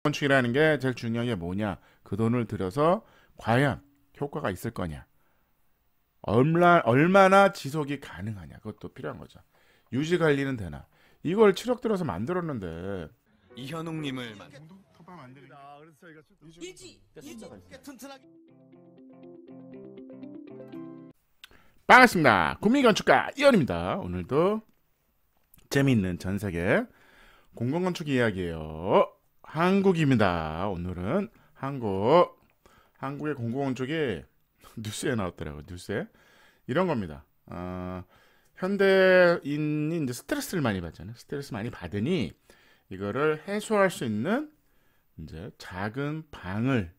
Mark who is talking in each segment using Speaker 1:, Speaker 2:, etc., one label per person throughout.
Speaker 1: 건축이라는 게 제일 중요한 게 뭐냐? 그 돈을 들여서 과연 효과가 있을 거냐? 얼마나 지속이 가능하냐? 그것도 필요한 거죠. 유지 관리는 되나? 이걸 7억 들어서 만들었는데
Speaker 2: 이현웅님을
Speaker 1: 반갑습니다. 국민건축가 이현입니다. 오늘도 재미있는 전세계 공공건축 이야기예요. 한국입니다. 오늘은 한국의 공공건축이 뉴스에 나왔더라고요. 뉴스에 이런 겁니다. 현대인이 이제 스트레스를 많이 받잖아요. 스트레스 많이 받으니 이거를 해소할 수 있는 이제 작은 방을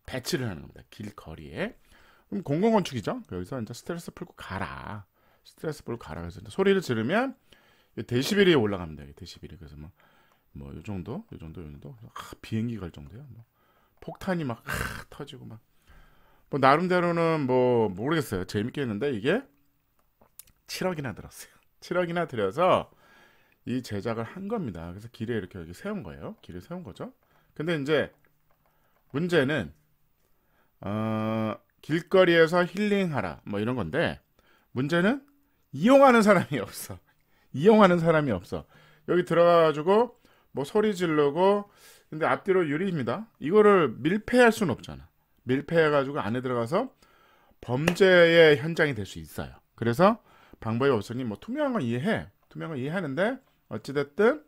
Speaker 1: 배치를 하는 겁니다. 길거리에. 그럼 공공건축이죠. 여기서 이제 스트레스 풀고 가라. 스트레스 풀고 가라. 그래서 소리를 지르면 데시벨이 올라갑니다. 데시벨이. 그래서 요 정도. 비행기 갈 정도야. 폭탄이 막 터지고 막. 나름대로는 모르겠어요. 재밌게 했는데 이게 7억이나 들었어요. 7억이나 들여서 이 제작을 한 겁니다. 그래서 길에 이렇게 여기 세운 거예요. 길에 세운 거죠. 근데 이제 문제는 길거리에서 힐링하라 이런 건데 문제는 이용하는 사람이 없어. 이용하는 사람이 없어. 여기 들어가가지고 소리 지르고 근데 앞뒤로 유리입니다. 이거를 밀폐할 수는 없잖아. 밀폐해가지고 안에 들어가서 범죄의 현장이 될 수 있어요. 그래서 방법이 없으니 투명한 건 이해해. 투명한 건 이해하는데 어찌됐든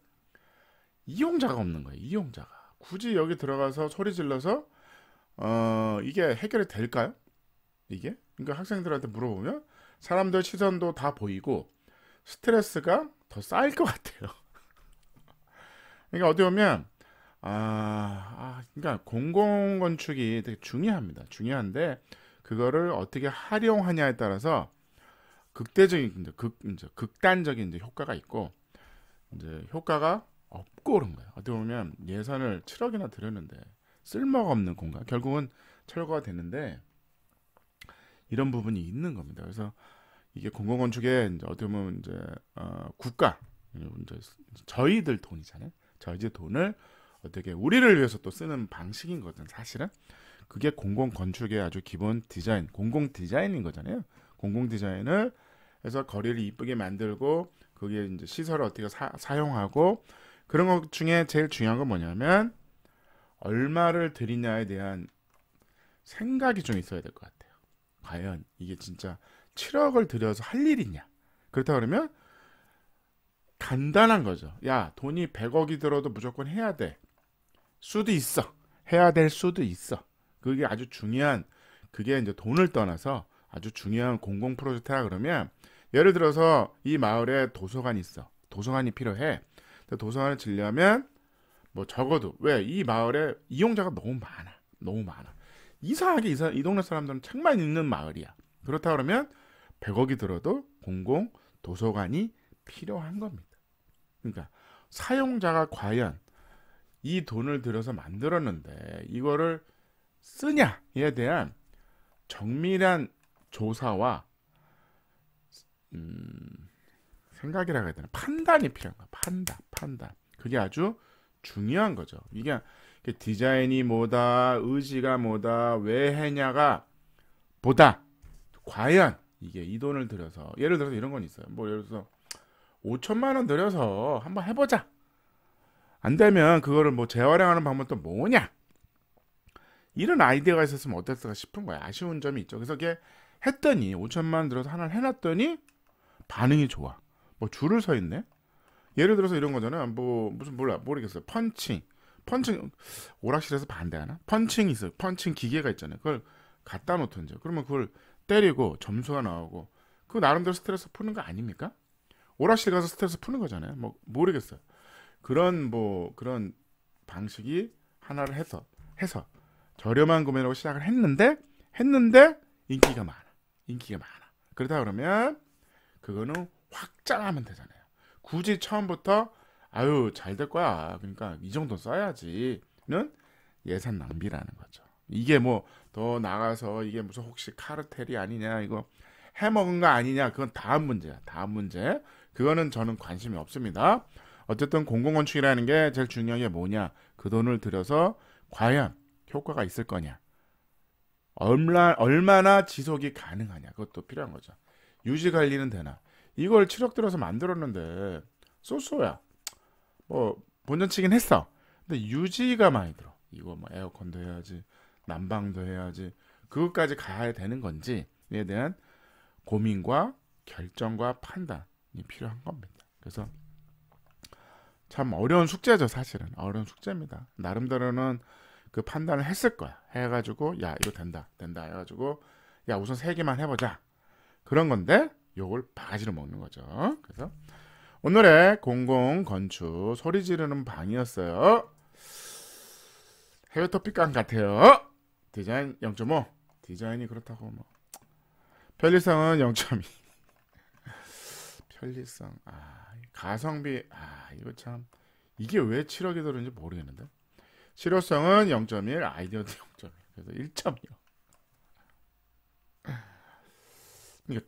Speaker 1: 이용자가 없는 거예요. 이용자가. 굳이 여기 들어가서 소리 질러서 이게 해결이 될까요? 이게? 그러니까 학생들한테 물어보면 사람들 시선도 다 보이고 스트레스가 더 쌓일 것 같아요. 그러니까 어떻게 보면 그러니까 공공건축이 되게 중요합니다. 중요한데 그거를 어떻게 활용하냐에 따라서 극단적인 이제 효과가 있고 이제 효과가 없고 그런 거예요. 어떻게 보면 예산을 7억이나 들였는데 쓸모가 없는 공간. 결국은 철거가 됐는데 이런 부분이 있는 겁니다. 그래서 이게 공공건축에 이제 어떻게 보면 이제 국가 이제 저희들 돈이잖아요. 저희들 돈을 어떻게 우리를 위해서 또 쓰는 방식인 거든 사실은. 그게 공공건축의 아주 기본 디자인, 공공 디자인인 거잖아요. 공공 디자인을 해서 거리를 이쁘게 만들고 그게 이제 시설을 어떻게 사용하고 그런 것 중에 제일 중요한 건 뭐냐면 얼마를 들이냐에 대한 생각이 좀 있어야 될 것 같아요. 과연 이게 진짜 7억을 들여서 할 일이냐? 그렇다 그러면 간단한 거죠. 야, 돈이 100억이 들어도 무조건 해야 돼. 수도 있어. 해야 될 수도 있어. 그게 아주 중요한, 그게 이제 돈을 떠나서 아주 중요한 공공 프로젝트라 그러면 예를 들어서 이 마을에 도서관이 있어. 도서관이 필요해. 도서관을 지려면 적어도 왜 이 마을에 이용자가 너무 많아. 너무 많아. 이상하게 이 동네 사람들은 책만 읽는 마을이야. 그렇다 그러면 100억이 들어도 공공 도서관이 필요한 겁니다. 그러니까 사용자가 과연 이 돈을 들여서 만들었는데 이거를 쓰냐에 대한 정밀한 조사와 생각이라고 해야 되나 판단이 필요한 거야. 판단. 그게 아주 중요한 거죠. 이게 디자인이 뭐다, 의지가 뭐다, 왜 했냐가 보다 과연 이게 이 돈을 들여서 예를 들어서 이런 건 있어요. 예를 들어서 5천만 원 들여서 한번 해보자. 안 되면 그거를 재활용하는 방법은 또 뭐냐? 이런 아이디어가 있었으면 어땠을까 싶은 거야. 아쉬운 점이 있죠. 그래서 이게 했더니 5천만 원 들어서 하나를 해놨더니 반응이 좋아. 줄을 서 있네. 예를 들어서 이런 거잖아요. 무슨 모르겠어요. 펀칭 오락실에서 반대하나? 펀칭이 있어요. 펀칭 기계가 있잖아요. 그걸 갖다 놓던지. 그러면 그걸 때리고 점수가 나오고 그 나름대로 스트레스 푸는 거 아닙니까? 오락실 가서 스트레스 푸는 거잖아요. 모르겠어요. 그런 방식이 하나를 해서 저렴한 구매로 시작을 했는데 인기가 많아. 그러다 그러면 그거는 확장하면 되잖아요. 굳이 처음부터 잘 될 거야. 그러니까 이 정도 써야지는 예산 낭비라는 거죠. 이게 더 나가서 이게 무슨 혹시 카르텔이 아니냐 이거 해먹은 거 아니냐 그건 다음 문제야. 다음 문제. 그거는 저는 관심이 없습니다. 어쨌든 공공건축이라는 게 제일 중요한 게 뭐냐? 그 돈을 들여서 과연 효과가 있을 거냐? 얼마나 지속이 가능하냐? 그것도 필요한 거죠. 유지 관리는 되나? 이걸 7억 들어서 만들었는데 쏘쏘야. 뭐 본전치긴 했어. 근데 유지가 많이 들어. 이거 뭐 에어컨도 해야지, 난방도 해야지. 그것까지 가야 되는 건지에 대한 고민과 결정과 판단이 필요한 겁니다. 그래서 참 어려운 숙제죠, 사실은. 어려운 숙제입니다. 나름대로는 그 판단을 했을 거야. 해가지고 야 이거 된다 해가지고 야 우선 3개만 해보자. 그런 건데 요걸 바가지로 먹는 거죠. 그래서 오늘의 공공건축 소리 지르는 방이었어요. 해외 토픽감 같아요. 디자인 0.5. 디자인이 그렇다고 뭐. 편리성은 0.2. 편리성. 가성비. 이거 참 이게 왜 7억이 들었는지 모르겠는데. 실효성은 0.1, 아이디어도 0.1. 그래서 1.0. 그러니까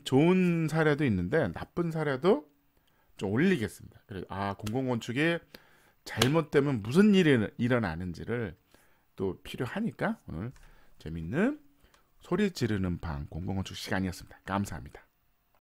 Speaker 1: 좋은 사례도 있는데 나쁜 사례도 좀 올리겠습니다. 그래서 공공건축이 잘못되면 무슨 일이 일어나는지를 또 필요하니까 오늘 재밌는 소리 지르는 방 공공건축 시간이었습니다. 감사합니다.